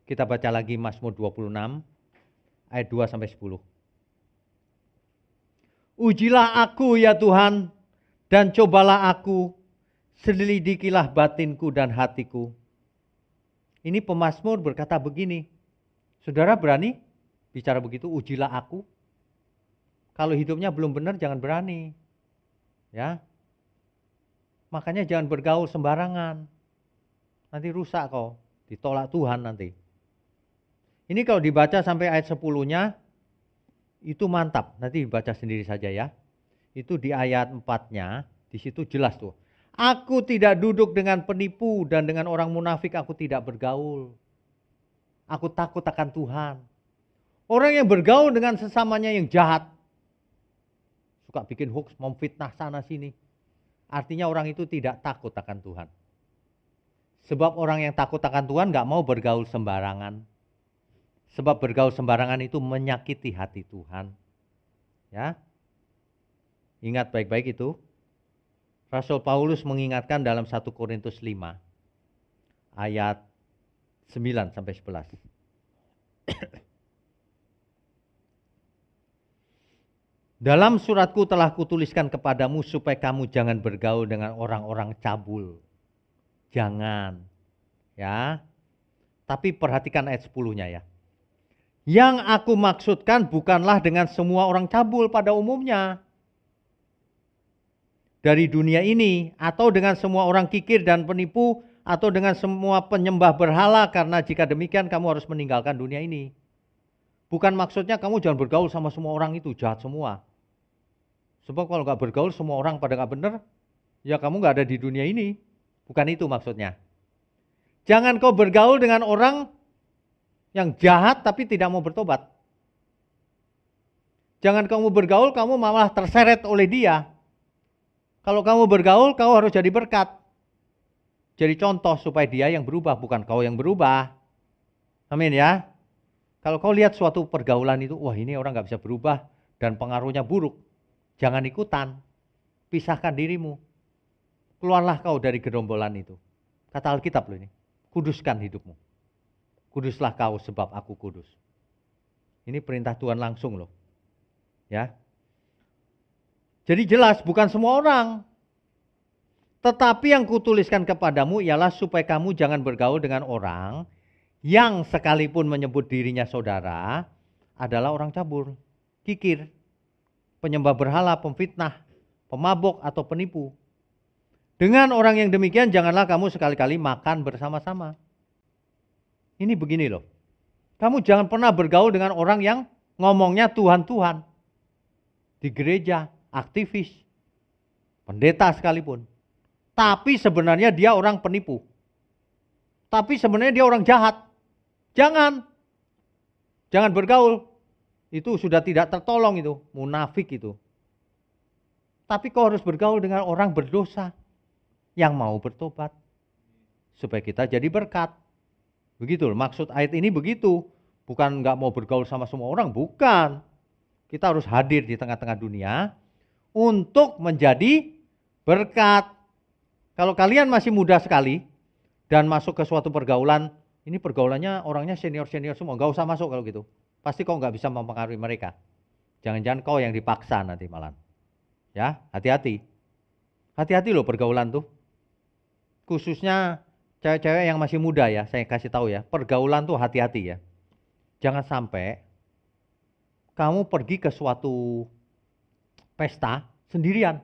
Kita baca lagi Mazmur 26 ayat 2 sampai 10. Ujilah aku ya Tuhan, dan cobalah aku, selidikilah batinku dan hatiku. Ini pemazmur berkata begini, saudara berani bicara begitu, ujilah aku? Kalau hidupnya belum benar jangan berani. Ya. Makanya jangan bergaul sembarangan. Nanti rusak kok, ditolak Tuhan nanti. Ini kalau dibaca sampai ayat 10-nya, itu mantap. Nanti dibaca sendiri saja ya. Itu di ayat 4-nya, di situ jelas tuh. Aku tidak duduk dengan penipu dan dengan orang munafik aku tidak bergaul. Aku takut akan Tuhan. Orang yang bergaul dengan sesamanya yang jahat, suka bikin hoax, memfitnah sana sini. Artinya orang itu tidak takut akan Tuhan. Sebab orang yang takut akan Tuhan gak mau bergaul sembarangan. Sebab bergaul sembarangan itu menyakiti hati Tuhan. Ya, ingat baik-baik itu. Rasul Paulus mengingatkan dalam 1 Korintus 5 ayat 9 sampai 11. Dalam suratku telah kutuliskan kepadamu supaya kamu jangan bergaul dengan orang-orang cabul. Jangan. Ya. Tapi perhatikan ayat 10-nya ya. Yang aku maksudkan bukanlah dengan semua orang cabul pada umumnya dari dunia ini, atau dengan semua orang kikir dan penipu, atau dengan semua penyembah berhala, karena jika demikian kamu harus meninggalkan dunia ini. Bukan maksudnya kamu jangan bergaul sama semua orang itu, jahat semua. Sebab kalau nggak bergaul semua orang pada nggak benar, ya kamu nggak ada di dunia ini. Bukan itu maksudnya. Jangan kau bergaul dengan orang yang jahat tapi tidak mau bertobat. Jangan kamu bergaul, kamu malah terseret oleh dia. Kalau kamu bergaul, kau harus jadi berkat. Jadi contoh supaya dia yang berubah, bukan kau yang berubah. Amin ya. Kalau kau lihat suatu pergaulan itu, wah ini orang nggak bisa berubah dan pengaruhnya buruk. Jangan ikutan. Pisahkan dirimu. Keluarlah kau dari gerombolan itu. Kata Alkitab loh ini. Kuduskan hidupmu. Kuduslah kau sebab aku kudus. Ini perintah Tuhan langsung loh. Ya. Jadi jelas bukan semua orang. Tetapi yang kutuliskan kepadamu ialah supaya kamu jangan bergaul dengan orang yang sekalipun menyebut dirinya saudara adalah orang cabul, kikir, penyembah berhala, pemfitnah, pemabok atau penipu. Dengan orang yang demikian janganlah kamu sekali-kali makan bersama-sama. Ini begini loh. Kamu jangan pernah bergaul dengan orang yang ngomongnya Tuhan-Tuhan. Di gereja, aktivis, pendeta sekalipun. Tapi sebenarnya dia orang penipu. Tapi sebenarnya dia orang jahat. Jangan. Jangan bergaul. Itu sudah tidak tertolong itu. Munafik itu. Tapi kau harus bergaul dengan orang berdosa. Yang mau bertobat. Supaya kita jadi berkat. Begitu loh. Maksud ayat ini begitu. Bukan nggak mau bergaul sama semua orang. Bukan. Kita harus hadir di tengah-tengah dunia. Untuk menjadi berkat. Kalau kalian masih muda sekali. Dan masuk ke suatu pergaulan. Ini pergaulannya orangnya senior-senior semua. Gak usah masuk kalau gitu. Pasti kau nggak bisa mempengaruhi mereka. Jangan-jangan kau yang dipaksa nanti malam. Ya, hati-hati. Hati-hati loh pergaulan tuh. khususnya cewek-cewek yang masih muda ya, saya kasih tahu ya, pergaulan tuh hati-hati ya. Jangan sampai kamu pergi ke suatu pesta sendirian.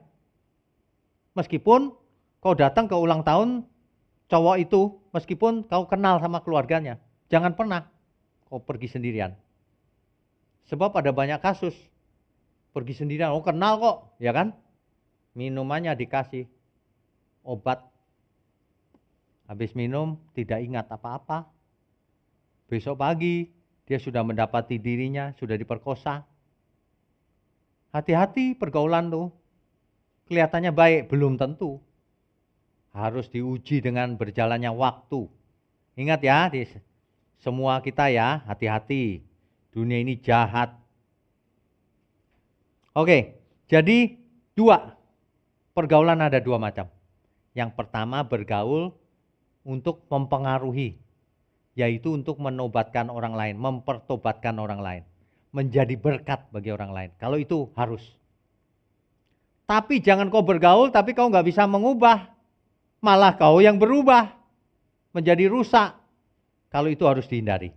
Meskipun kau datang ke ulang tahun cowok itu, meskipun kau kenal sama keluarganya, jangan pernah kau pergi sendirian. Sebab ada banyak kasus pergi sendirian, oh kenal kok, ya kan? Minumannya dikasih obat, habis minum tidak ingat apa-apa. Besok pagi dia sudah mendapati dirinya sudah diperkosa. Hati-hati pergaulan tuh. Kelihatannya baik, belum tentu. Harus diuji dengan berjalannya waktu. Ingat ya, semua kita ya, hati-hati. Dunia ini jahat. Oke, jadi 2. Pergaulan ada 2 macam. Yang pertama bergaul untuk mempengaruhi. Yaitu untuk menobatkan orang lain, mempertobatkan orang lain. Menjadi berkat bagi orang lain. Kalau itu harus. Tapi jangan kau bergaul tapi kau nggak bisa mengubah. Malah kau yang berubah. Menjadi rusak. Kalau itu harus dihindari.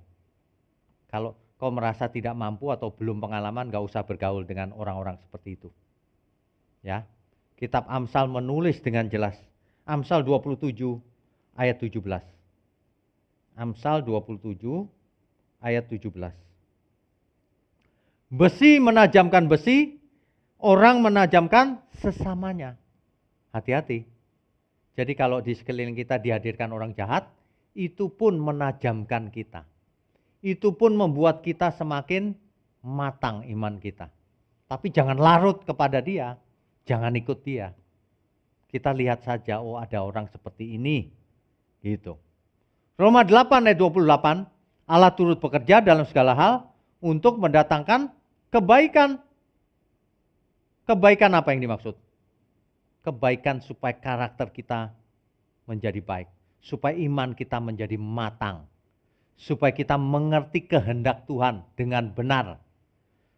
Kalau kau merasa tidak mampu atau belum pengalaman, nggak usah bergaul dengan orang-orang seperti itu. Ya, Kitab Amsal menulis dengan jelas. Amsal 27 ayat 17. Amsal 27 ayat 17. Besi menajamkan besi, orang menajamkan sesamanya. Hati-hati. Jadi kalau di sekeliling kita dihadirkan orang jahat, itu pun menajamkan kita. Itu pun membuat kita semakin matang iman kita. Tapi jangan larut kepada dia, jangan ikut dia. Kita lihat saja, oh ada orang seperti ini. Gitu. Roma 8 ayat 28, Allah turut bekerja dalam segala hal untuk mendatangkan kebaikan. Kebaikan apa yang dimaksud? Kebaikan supaya karakter kita menjadi baik. Supaya iman kita menjadi matang. Supaya kita mengerti kehendak Tuhan dengan benar.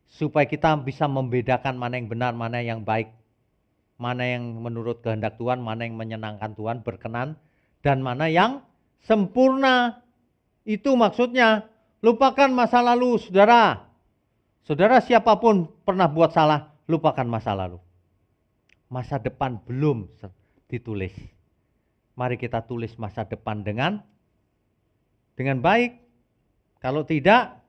Supaya kita bisa membedakan mana yang benar, mana yang baik. Mana yang menurut kehendak Tuhan, mana yang menyenangkan Tuhan, berkenan. Dan mana yang sempurna. Itu maksudnya. Lupakan masa lalu, saudara. Saudara siapapun pernah buat salah, lupakan masa lalu. Masa depan belum ditulis. Mari kita tulis masa depan dengan baik. Kalau tidak,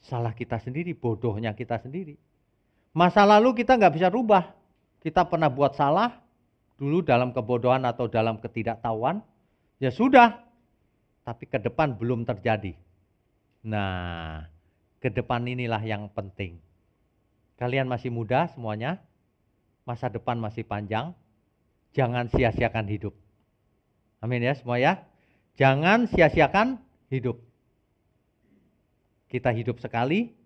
salah kita sendiri, bodohnya kita sendiri. Masa lalu kita nggak bisa rubah. Kita pernah buat salah dulu dalam kebodohan atau dalam ketidaktahuan, ya sudah. Tapi ke depan belum terjadi. Nah, ke depan inilah yang penting. Kalian masih muda semuanya, masa depan masih panjang, jangan sia-siakan hidup. Amin ya semua ya. Jangan sia-siakan hidup. Kita hidup sekali,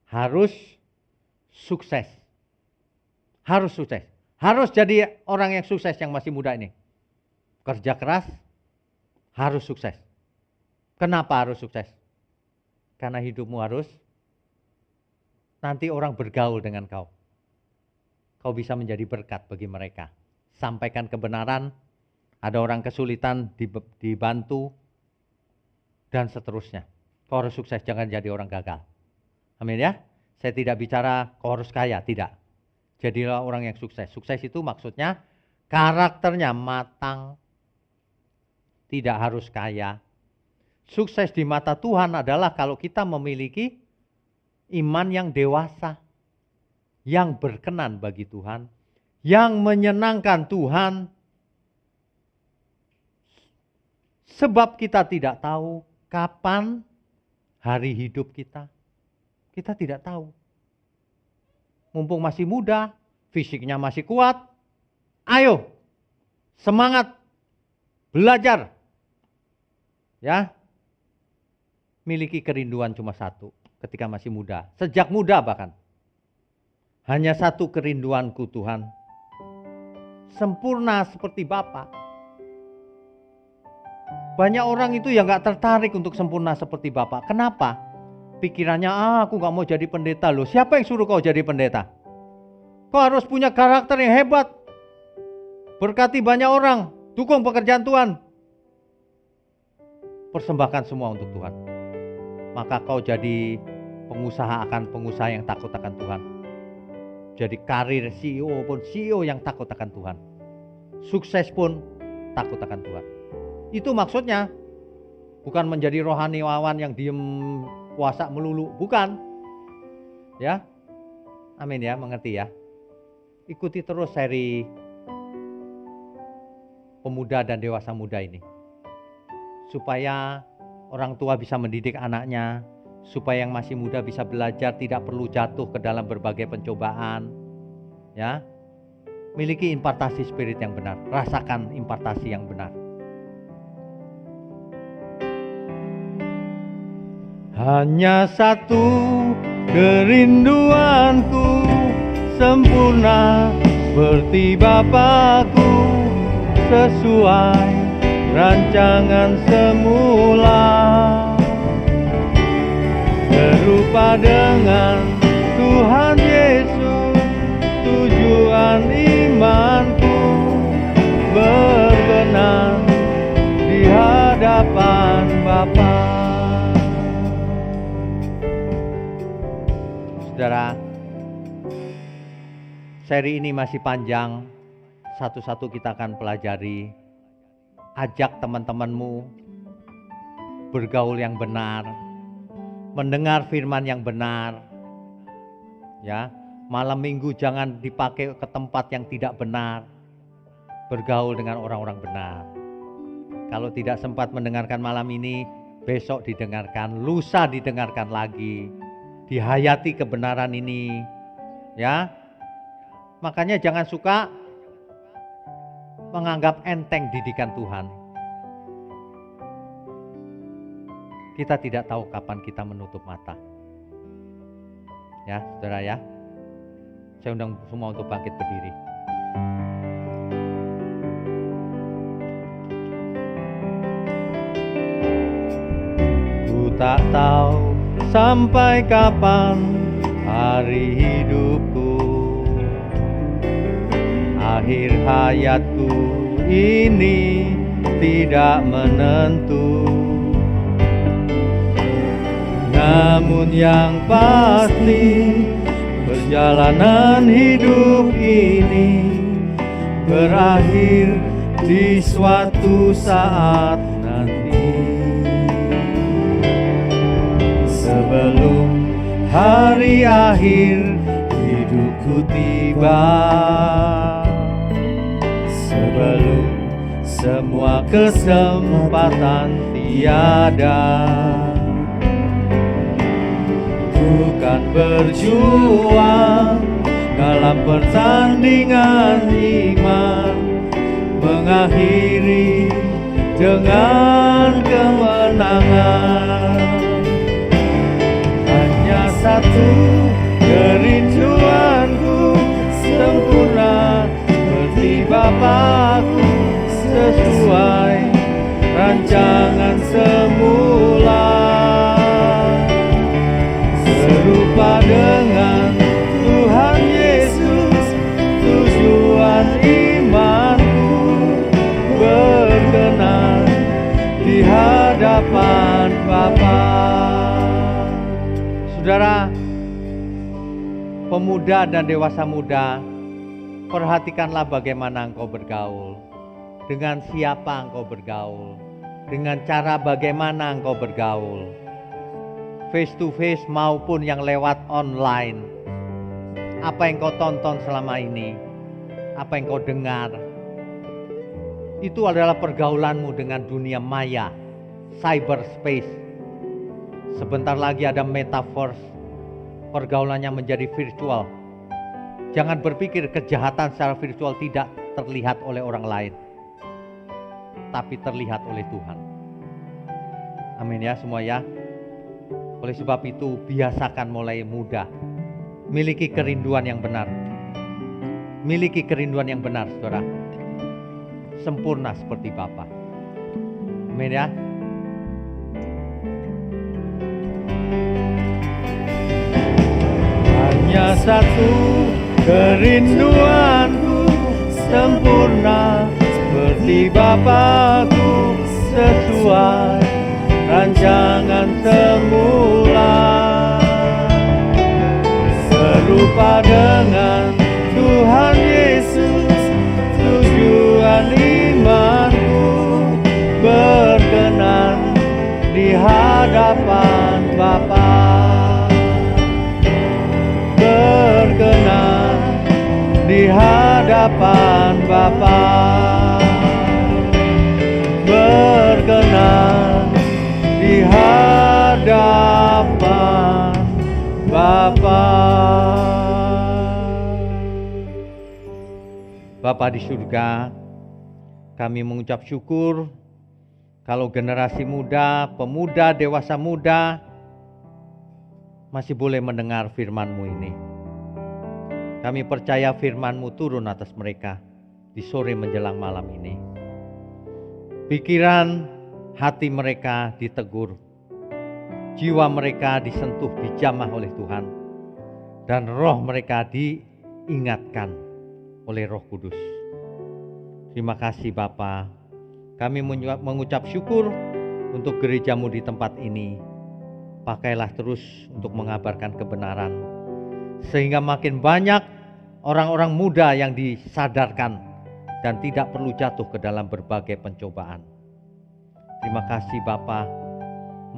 harus sukses. Harus sukses. Harus jadi orang yang sukses yang masih muda ini. Kerja keras, harus sukses. Kenapa harus sukses? Karena hidupmu harus, nanti orang bergaul dengan kau. Kau bisa menjadi berkat bagi mereka. Sampaikan kebenaran, ada orang kesulitan dibantu, dan seterusnya. Kau harus sukses, jangan jadi orang gagal. Amin ya. Saya tidak bicara kau harus kaya, tidak. Jadilah orang yang sukses. Sukses itu maksudnya karakternya matang, tidak harus kaya. Sukses di mata Tuhan adalah kalau kita memiliki iman yang dewasa, yang berkenan bagi Tuhan, yang menyenangkan Tuhan. Sebab kita tidak tahu kapan hari hidup kita. Kita tidak tahu. Mumpung masih muda, fisiknya masih kuat, ayo semangat belajar. Ya. Miliki kerinduan cuma satu ketika masih muda. Sejak muda bahkan. Hanya satu kerinduanku Tuhan. Sempurna seperti Bapa. Banyak orang itu yang gak tertarik untuk sempurna seperti Bapa. Kenapa? Pikirannya, aku gak mau jadi pendeta loh. Siapa yang suruh kau jadi pendeta? Kau harus punya karakter yang hebat. Berkati banyak orang. Dukung pekerjaan Tuhan. Persembahkan semua untuk Tuhan. Maka kau jadi pengusaha yang takut akan Tuhan. Jadi karir CEO pun CEO yang takut akan Tuhan. Sukses pun takut akan Tuhan. Itu maksudnya. Bukan menjadi rohaniawan yang diem puasa melulu. Bukan. Ya. Amin ya, mengerti ya. Ikuti terus seri pemuda dan dewasa muda ini. Supaya orang tua bisa mendidik anaknya. Supaya yang masih muda bisa belajar, tidak perlu jatuh ke dalam berbagai pencobaan. Ya. Miliki impartasi spirit yang benar. Rasakan impartasi yang benar. Hanya satu kerinduanku, sempurna seperti Bapakku, sesuai rancangan semula, serupa dengan Tuhan Yesus, tujuan imanku, berkenan di hadapan Bapa. Saudara, seri ini masih panjang, satu-satu kita akan pelajari. Ajak teman-temanmu bergaul yang benar, mendengar firman yang benar. Ya, malam minggu jangan dipakai ke tempat yang tidak benar. Bergaul dengan orang-orang benar. Kalau tidak sempat mendengarkan malam ini, besok didengarkan, lusa didengarkan lagi. Dihayati kebenaran ini, ya. Makanya jangan suka menganggap enteng didikan Tuhan. Kita tidak tahu kapan kita menutup mata. Ya, saudara ya. Saya undang semua untuk bangkit berdiri. Ku tak tahu sampai kapan hari hidupku, akhir hayatku ini tidak menentu. Namun yang pasti perjalanan hidup ini berakhir di suatu saat nanti. Sebelum hari akhir hidupku tiba, sebelum semua kesempatan tiada, ku kan berjuang dalam pertandingan iman, mengakhiri dengan kemenangan. Satu kerinduanku, sempurna seperti Bapakku, sesuai rancangan semula, serupa dengan Tuhan Yesus, tujuan imanku, berkenan di hadapan Bapa. Saudara, pemuda dan dewasa muda, perhatikanlah bagaimana engkau bergaul, dengan siapa engkau bergaul, dengan cara bagaimana engkau bergaul, face to face maupun yang lewat online. Apa yang kau tonton selama ini, apa yang kau dengar, itu adalah pergaulanmu dengan dunia maya, cyberspace. Sebentar lagi ada metaverse, pergaulannya menjadi virtual. Jangan berpikir kejahatan secara virtual tidak terlihat oleh orang lain, tapi terlihat oleh Tuhan. Amin ya semua ya. Oleh sebab itu biasakan mulai muda, miliki kerinduan yang benar. Miliki kerinduan yang benar, saudara. Sempurna seperti Bapa. Amin ya. Hanya satu kerinduanku, sempurna seperti hati Bapakku sesuai rancangan semula, serupa dengan Tuhan Yesus. Tujuan imanku berkenan di hadapan Bapa, berkenan di hadapan Bapa, berkenan di hadapan Bapa. Bapa di surga, kami mengucap syukur kalau generasi muda, pemuda, dewasa muda masih boleh mendengar firman-Mu ini. Kami percaya firman-Mu turun atas mereka di sore menjelang malam ini. Pikiran, hati mereka ditegur, jiwa mereka disentuh, dijamah oleh Tuhan, dan roh mereka diingatkan oleh Roh Kudus. Terima kasih Bapa. Kami mengucap syukur untuk gereja-Mu di tempat ini. Pakailah terus untuk mengabarkan kebenaran, sehingga makin banyak orang-orang muda yang disadarkan dan tidak perlu jatuh ke dalam berbagai pencobaan. Terima kasih Bapa.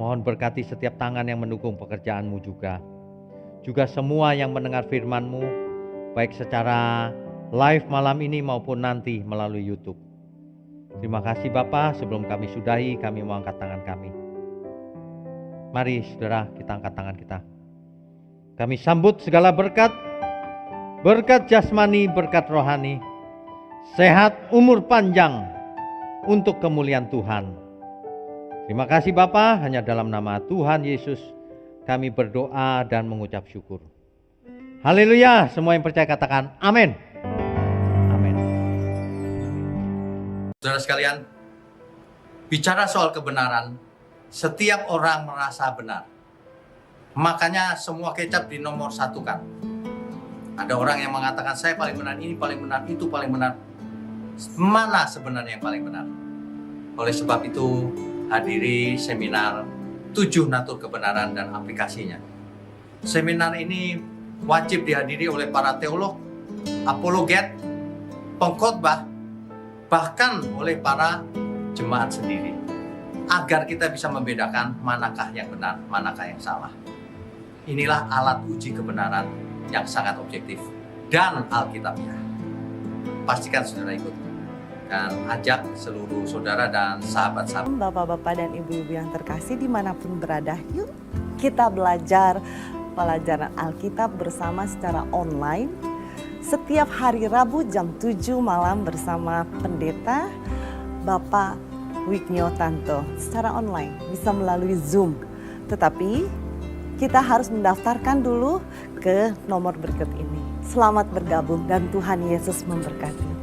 Mohon berkati setiap tangan yang mendukung pekerjaan-Mu juga. Juga semua yang mendengar firman-Mu, baik secara live malam ini maupun nanti melalui YouTube. Terima kasih Bapa. Sebelum kami sudahi, kami mau angkat tangan kami. Mari saudara, kita angkat tangan kita. Kami sambut segala berkat, berkat jasmani, berkat rohani, sehat, umur panjang untuk kemuliaan Tuhan. Terima kasih Bapa, hanya dalam nama Tuhan Yesus kami berdoa dan mengucap syukur. Haleluya, semua yang percaya katakan amin. Amin. Saudara sekalian, bicara soal kebenaran, setiap orang merasa benar. Makanya semua kecap dinomor satukan. Ada orang yang mengatakan saya paling benar, ini paling benar, itu paling benar. Mana sebenarnya yang paling benar? Oleh sebab itu, hadiri seminar 7 natur kebenaran dan aplikasinya. Seminar ini wajib dihadiri oleh para teolog, apologet, pengkhotbah, bahkan oleh para jemaat sendiri, agar kita bisa membedakan manakah yang benar, manakah yang salah. Inilah alat uji kebenaran yang sangat objektif dan alkitabiah. Pastikan saudara ikut dan ajak seluruh saudara dan sahabat-sahabat. Bapak-bapak dan ibu-ibu yang terkasih dimanapun berada, yuk kita belajar pelajaran Alkitab bersama secara online setiap hari Rabu jam 7 malam bersama pendeta Bapak Wiknyo Tanto secara online, bisa melalui Zoom. Tetapi kita harus mendaftarkan dulu ke nomor berikut ini. Selamat bergabung dan Tuhan Yesus memberkati.